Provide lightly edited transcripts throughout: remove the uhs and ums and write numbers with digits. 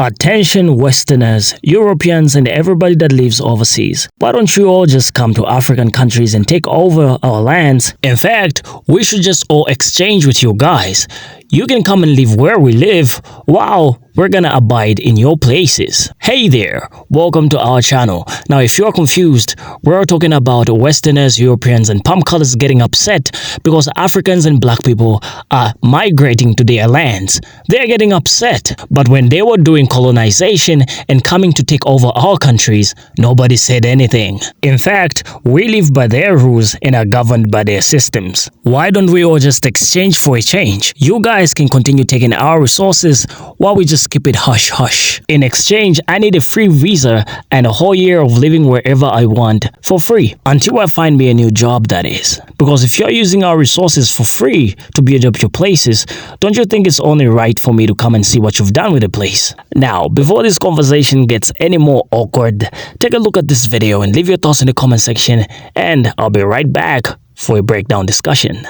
Attention Westerners, Europeans and everybody that lives overseas. Why don't you all just come to African countries and take over our lands? In fact, we should just all exchange with you guys. You can come and live where we live while we're gonna abide in your places. Hey there, welcome to our channel. Now if you're confused, we're talking about Westerners, Europeans and palm colors getting upset because Africans and black people are migrating to their lands. They're getting upset, but when they were doing colonization and coming to take over our countries, nobody said anything. In fact, we live by their rules and are governed by their systems. Why don't we all just exchange for a change? You guys can continue taking our resources while we just keep it hush hush. In exchange, I need a free visa and a whole year of living wherever I want for free. Until I find me a new job, that is. Because if you're using our resources for free to build up your places, don't you think it's only right for me to come and see what you've done with the place? Now, before this conversation gets any more awkward, take a look at this video and leave your thoughts in the comment section, and I'll be right back for a breakdown discussion.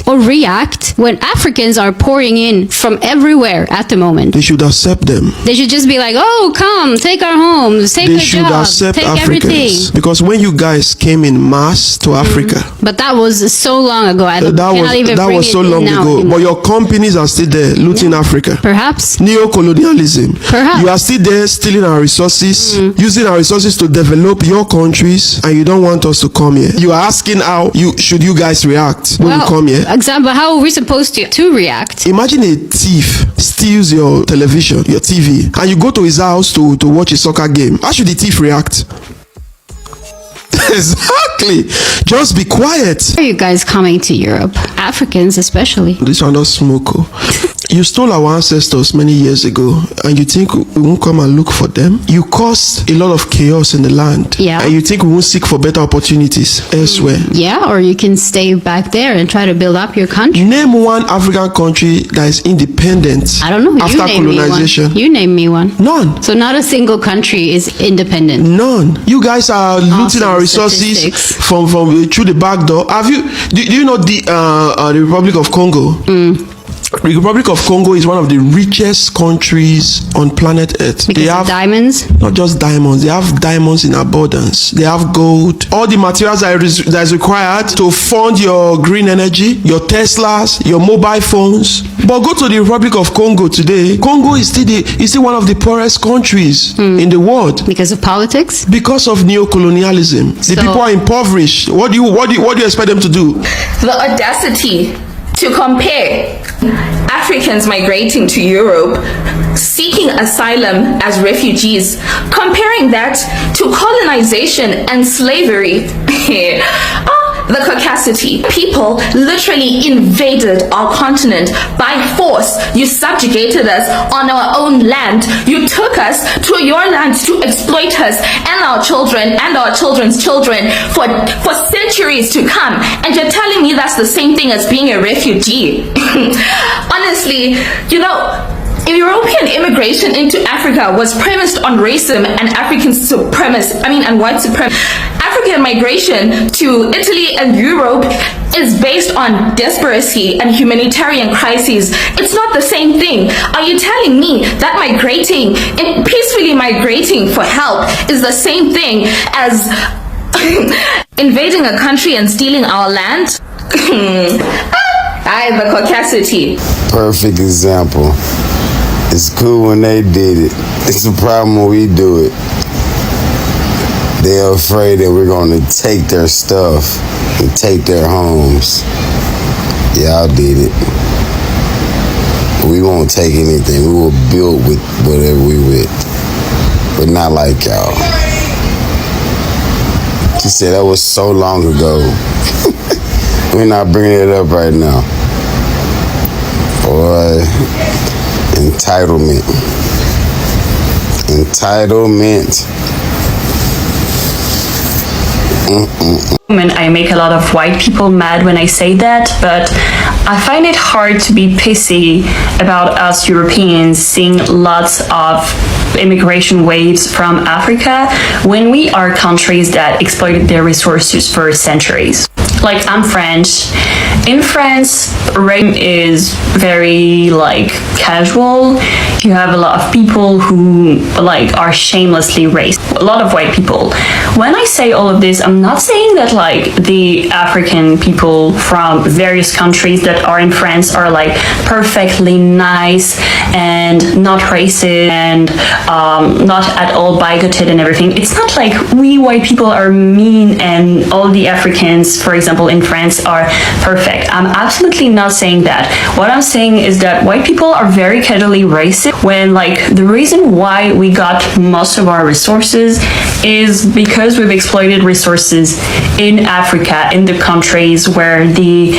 Or react when Africans are pouring in from everywhere at the moment. They should accept them. They should just be like, oh, come, take our homes, take our jobs, take Africans. everything. Because when you guys came in mass to Africa. But that was so long ago. That was so long ago. But your companies are still there looting Africa. Perhaps. Neo-colonialism. Perhaps. You are still there stealing our resources, using our resources to develop your countries, and you don't want us to come here. You are asking how should you guys react when we come here. Example, how are we supposed to react? Imagine a thief steals your television, your TV, and you go to his house to watch a soccer game. How should the thief react? Exactly. Just be quiet. Why are you guys coming to Europe? Africans especially. This one not smoke. You stole our ancestors many years ago, and you think we won't come and look for them? You caused a lot of chaos in the land. Yeah. And you think we won't seek for better opportunities elsewhere? Yeah, or you can stay back there and try to build up your country. Name one African country that is independent. I don't know. After colonization. You name me one. None. So not a single country is independent. None. You guys are looting our resources from through the back door. Have you? Do you know the Republic of Congo? The Republic of Congo is one of the richest countries on planet Earth. Because they have diamonds? Not just diamonds. They have diamonds in abundance. They have gold. All the materials that is required to fund your green energy, your Teslas, your mobile phones. But go to the Republic of Congo today. Congo is still one of the poorest countries in the world. Because of politics? Because of neo-colonialism. The people are impoverished. What do you expect them to do? The audacity to compare Africans migrating to Europe, seeking asylum as refugees, comparing that to colonization and slavery. The caucasity. People literally invaded our continent by force. You subjugated us on our own land. You took us to your land to exploit us and our children and our children's children for centuries to come. And you're telling me that's the same thing as being a refugee? Honestly, European immigration into Africa was premised on racism and and white supremacy. African migration to Italy and Europe is based on desperation and humanitarian crises. It's not the same thing. Are you telling me that peacefully migrating for help is the same thing as invading a country and stealing our land? The caucasity. Perfect example. It's cool when they did it. It's a problem when we do it. They're afraid that we're going to take their stuff and take their homes. Y'all did it. We won't take anything. We will build with whatever we with. But not like y'all. She said that was so long ago. We're not bringing it up right now. Boy, entitlement. And I make a lot of white people mad when I say that, but I find it hard to be pissy about us Europeans seeing lots of immigration waves from Africa when we are countries that exploited their resources for centuries. Like, I'm French, In France, rape is very like casual. You have a lot of people who like are shamelessly racist. A lot of white people. When I say all of this, I'm not saying that like the African people from various countries that are in France are like perfectly nice and not racist and not at all bigoted and everything. It's not like we white people are mean and all the Africans, for example, in France are perfect. I'm absolutely not saying that. What I'm saying is that white people are very casually racist when like the reason why we got most of our resources is because we've exploited resources in Africa, in the countries where the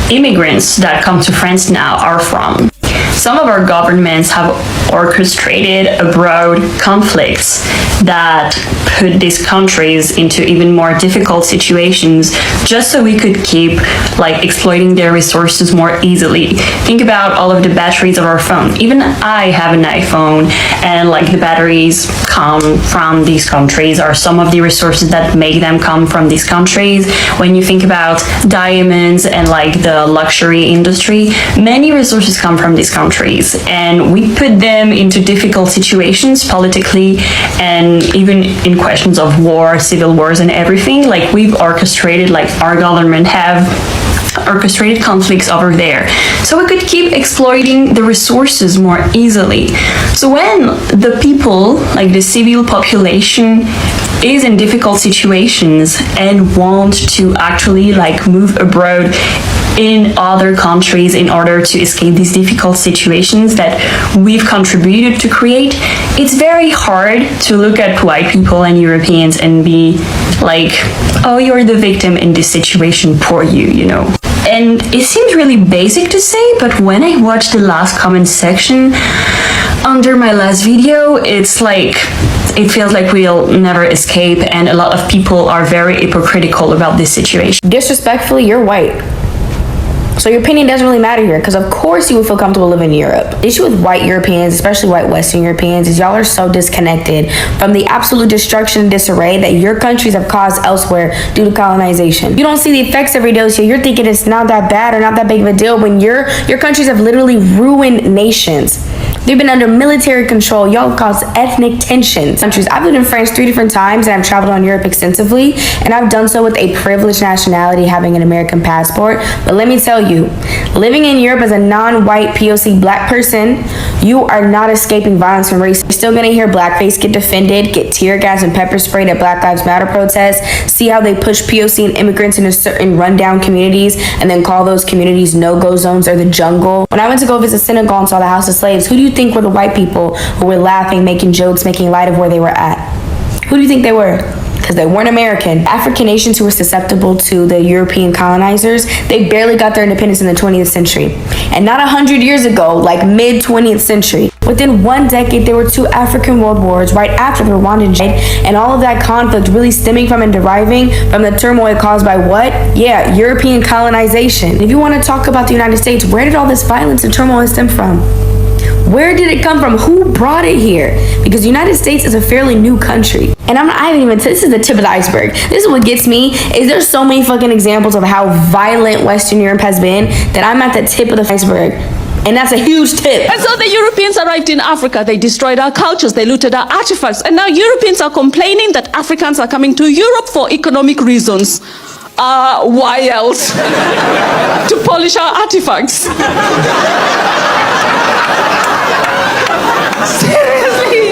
immigrants that come to France now are from. Some of our governments have orchestrated abroad conflicts that put these countries into even more difficult situations just so we could keep like exploiting their resources more easily. Think about all of the batteries of our phone. Even I have an iPhone and like the batteries come from these countries, or some of the resources that make them come from these countries. When you think about diamonds and like the luxury industry, many resources come from these countries, and we put them into difficult situations politically and even in questions of war, civil wars and everything. Like we've orchestrated, like our government have orchestrated conflicts over there so we could keep exploiting the resources more easily. So when the people, like the civil population, is in difficult situations and want to actually like move abroad in other countries in order to escape these difficult situations that we've contributed to create, it's very hard to look at white people and Europeans and be like, oh, you're the victim in this situation, poor you, you know. And it seems really basic to say, but when I watched the last comment section under my last video, it's like, it feels like we'll never escape, and a lot of people are very hypocritical about this situation. Disrespectfully, you're white. So your opinion doesn't really matter here, because of course you would feel comfortable living in Europe. The issue with white Europeans, especially white Western Europeans, is y'all are so disconnected from the absolute destruction and disarray that your countries have caused elsewhere due to colonization. You don't see the effects every day, so you're thinking it's not that bad or not that big of a deal when your countries have literally ruined nations. They've been under military control. Y'all caused ethnic tensions. I've lived in France 3 different times, and I've traveled on Europe extensively, and I've done so with a privileged nationality, having an American passport. But let me tell you, living in Europe as a non-white POC black person, you are not escaping violence from race. You're still gonna hear blackface get defended, get tear gas and pepper sprayed at Black Lives Matter protests, see how they push POC and immigrants into certain rundown communities and then call those communities no-go zones or the jungle. When I went to go visit Senegal and saw the House of Slaves, who do you think were the white people who were laughing, making jokes, making light of where they were at? Who do you think they were? Because they weren't American. African nations who were susceptible to the European colonizers, they barely got their independence in the 20th century. And not 100 years ago, like mid-20th century. Within 1 decade, there were 2 African world wars right after the Rwandan genocide, and all of that conflict really stemming from and deriving from the turmoil caused by what? Yeah, European colonization. If you want to talk about the United States, where did all this violence and turmoil stem from? Where did it come from? Who brought it here? Because the United States is a fairly new country. And this is the tip of the iceberg. This is what gets me, is there's so many fucking examples of how violent Western Europe has been that I'm at the tip of the iceberg. And that's a huge tip. And so the Europeans arrived in Africa. They destroyed our cultures. They looted our artifacts. And now Europeans are complaining that Africans are coming to Europe for economic reasons. Why else? To polish our artifacts. Seriously?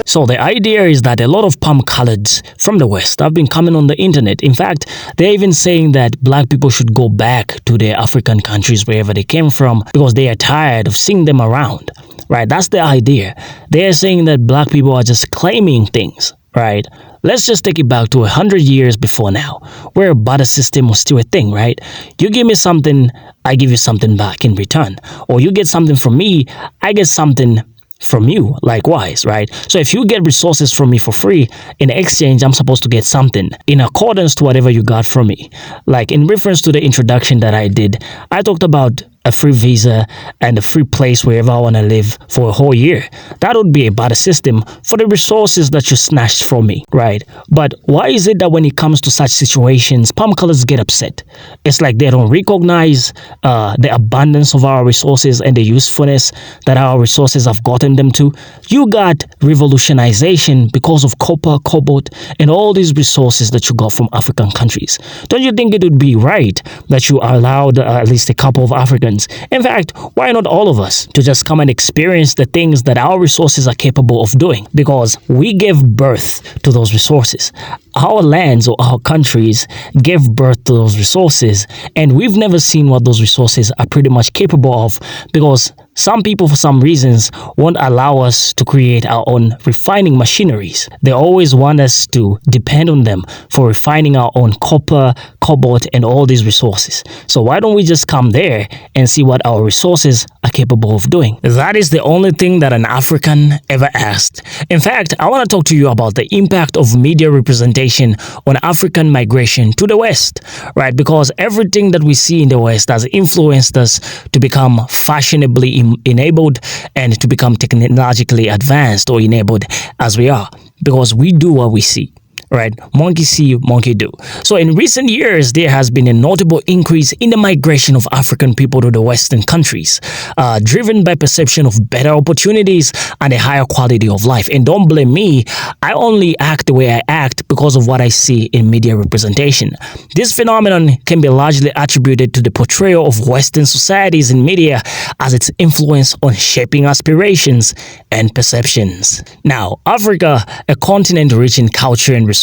So the idea is that a lot of palm coloreds from the West have been coming on the internet. In fact, they're even saying that black people should go back to their African countries wherever they came from because they are tired of seeing them around. Right? That's the idea. They're saying that black people are just claiming things. Right? Let's just take it back to 100 years before now, where a barter system was still a thing, right? You give me something, I give you something back in return. Or you get something from me, I get something from you, likewise, right? So if you get resources from me for free, in exchange, I'm supposed to get something in accordance to whatever you got from me. Like in reference to the introduction that I did, I talked about a free visa, and a free place wherever I want to live for a whole year. That would be a better system for the resources that you snatched from me, right? But why is it that when it comes to such situations, palm colors get upset? It's like they don't recognize the abundance of our resources and the usefulness that our resources have gotten them to. You got revolutionization because of copper, cobalt, and all these resources that you got from African countries. Don't you think it would be right that you allowed at least a couple of Africans, in fact, why not all of us, to just come and experience the things that our resources are capable of doing? Because we gave birth to those resources. Our lands or our countries gave birth to those resources, and we've never seen what those resources are pretty much capable of, because some people, for some reasons, won't allow us to create our own refining machineries. They always want us to depend on them for refining our own copper, cobalt, and all these resources. So why don't we just come there and see what our resources are capable of doing? That is the only thing that an African ever asked. In fact, I want to talk to you about the impact of media representation on African migration to the West, right? Because everything that we see in the West has influenced us to become fashionably enabled and to become technologically advanced or enabled as we are, because we do what we see. Right? Monkey see, monkey do. So in recent years, there has been a notable increase in the migration of African people to the Western countries, driven by perception of better opportunities and a higher quality of life. And don't blame me, I only act the way I act because of what I see in media representation. This phenomenon can be largely attributed to the portrayal of Western societies in media as its influence on shaping aspirations and perceptions. Now, Africa, a continent rich in culture and resources,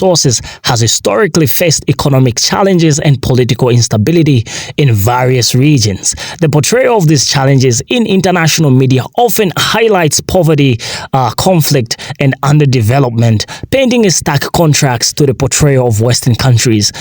has historically faced economic challenges and political instability in various regions. The portrayal of these challenges in international media often highlights poverty, conflict, and underdevelopment, painting a stark contrast to the portrayal of Western countries.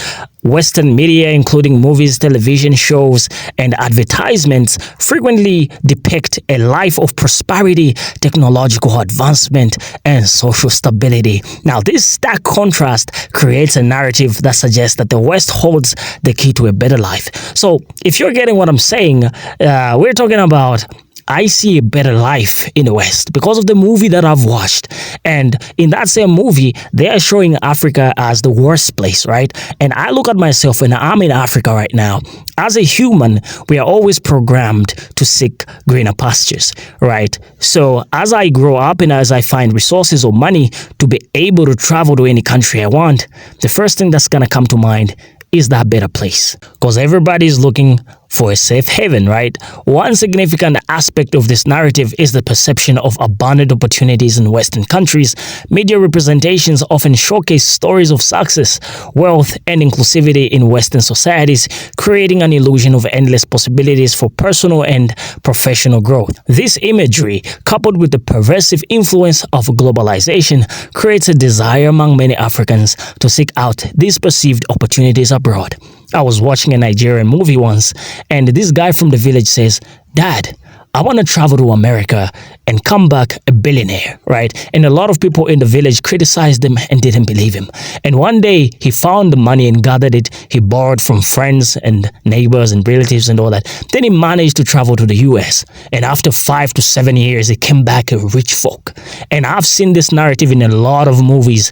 Western media, including movies, television shows, and advertisements, frequently depict a life of prosperity, technological advancement, and social stability. Now, this stark contrast creates a narrative that suggests that the West holds the key to a better life. So, if you're getting what I'm saying, we're talking about I see a better life in the West because of the movie that I've watched. And in that same movie, they are showing Africa as the worst place, right? And I look at myself and I'm in Africa right now. As a human, we are always programmed to seek greener pastures, right? So as I grow up and as I find resources or money to be able to travel to any country I want, the first thing that's going to come to mind is that better place, because everybody is looking for a safe haven, right? One significant aspect of this narrative is the perception of abundant opportunities in Western countries. Media representations often showcase stories of success, wealth, and inclusivity in Western societies, creating an illusion of endless possibilities for personal and professional growth. This imagery, coupled with the pervasive influence of globalization, creates a desire among many Africans to seek out these perceived opportunities abroad. I was watching a Nigerian movie once, and this guy from the village says, "Dad, I want to travel to America and come back a billionaire," right? And a lot of people in the village criticized him and didn't believe him. And one day he found the money and gathered it. He borrowed from friends and neighbors and relatives and all that. Then he managed to travel to the US. And after 5 to 7 years, he came back a rich folk. And I've seen this narrative in a lot of movies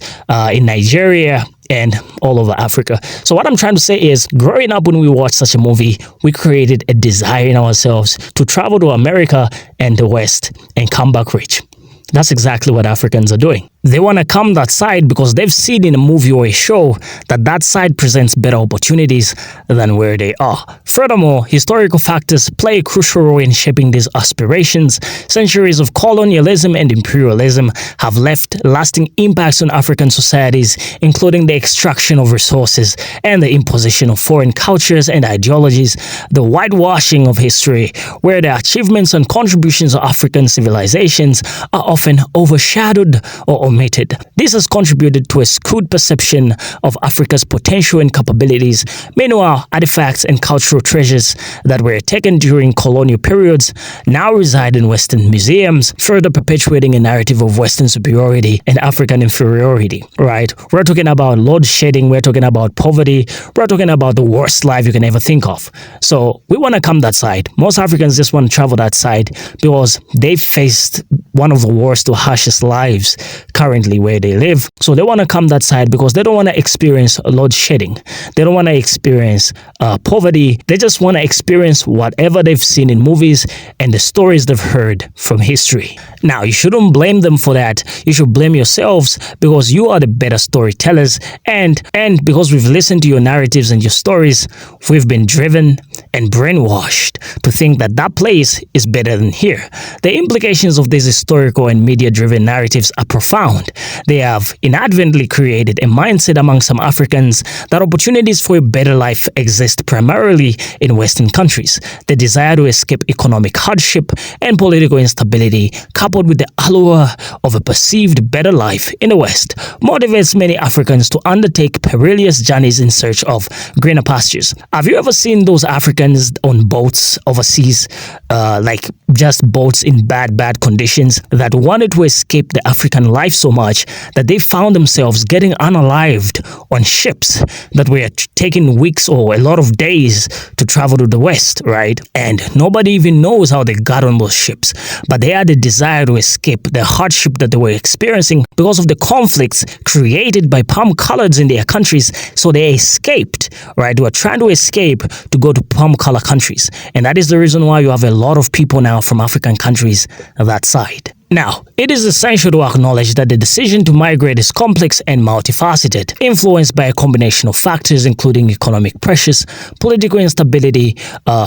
in Nigeria and all over Africa. So what I'm trying to say is, growing up when we watched such a movie, we created a desire in ourselves to travel to America and the West and come back rich. That's exactly what Africans are doing. They want to come that side because they've seen in a movie or a show that that side presents better opportunities than where they are. Furthermore, historical factors play a crucial role in shaping these aspirations. Centuries of colonialism and imperialism have left lasting impacts on African societies, including the extraction of resources and the imposition of foreign cultures and ideologies, the whitewashing of history, where the achievements and contributions of African civilizations are often overshadowed or omitted. This has contributed to a skewed perception of Africa's potential and capabilities. Meanwhile, artifacts and cultural treasures that were taken during colonial periods now reside in Western museums, further perpetuating a narrative of Western superiority and African inferiority, right? We're talking about load shedding, we're talking about poverty, we're talking about the worst life you can ever think of. So we want to come that side. Most Africans just want to travel that side because they faced one of the worst or harshest lives currently where they live. So they want to come that side because they don't want to experience load shedding. They don't want to experience poverty. They just want to experience whatever they've seen in movies and the stories they've heard from history. Now, you shouldn't blame them for that. You should blame yourselves because you are the better storytellers, and because we've listened to your narratives and your stories, we've been driven and brainwashed to think that that place is better than here. The implications of these historical and media-driven narratives are profound. They have inadvertently created a mindset among some Africans that opportunities for a better life exist primarily in Western countries. The desire to escape economic hardship and political instability, coupled with the allure of a perceived better life in the West, motivates many Africans to undertake perilous journeys in search of greener pastures. Have you ever seen those Africans on boats overseas, like just boats in bad conditions, that wanted to escape the African life so much that they found themselves getting unalived on ships that were taking weeks or a lot of days to travel to the West, right? And nobody even knows how they got on those ships, but they had a desire to escape the hardship that they were experiencing because of the conflicts created by palm colors in their countries. So they escaped, right? They were trying to escape to go to palm color countries, and that is the reason why you have a lot of people now from African countries that side. Now, it is essential to acknowledge that the decision to migrate is complex and multifaceted, influenced by a combination of factors including economic pressures, political instability,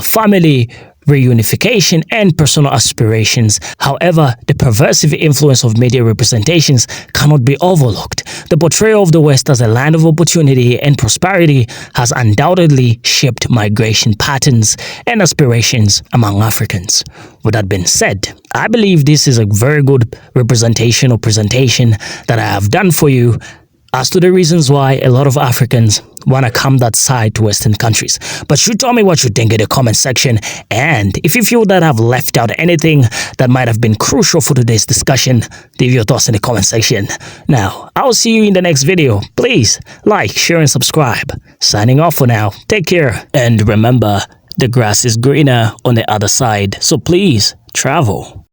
family reunification, and personal aspirations. However, the pervasive influence of media representations cannot be overlooked. The portrayal of the West as a land of opportunity and prosperity has undoubtedly shaped migration patterns and aspirations among Africans. With that being said, I believe this is a very good representation or presentation that I have done for you as to the reasons why a lot of Africans want to come that side to Western countries. But you tell me what you think in the comment section, and if you feel that I've left out anything that might have been crucial for today's discussion, leave your thoughts in the comment section. Now, I'll see you in the next video. Please like, share, and subscribe. Signing off for now. Take care, and remember, the grass is greener on the other side, so please travel.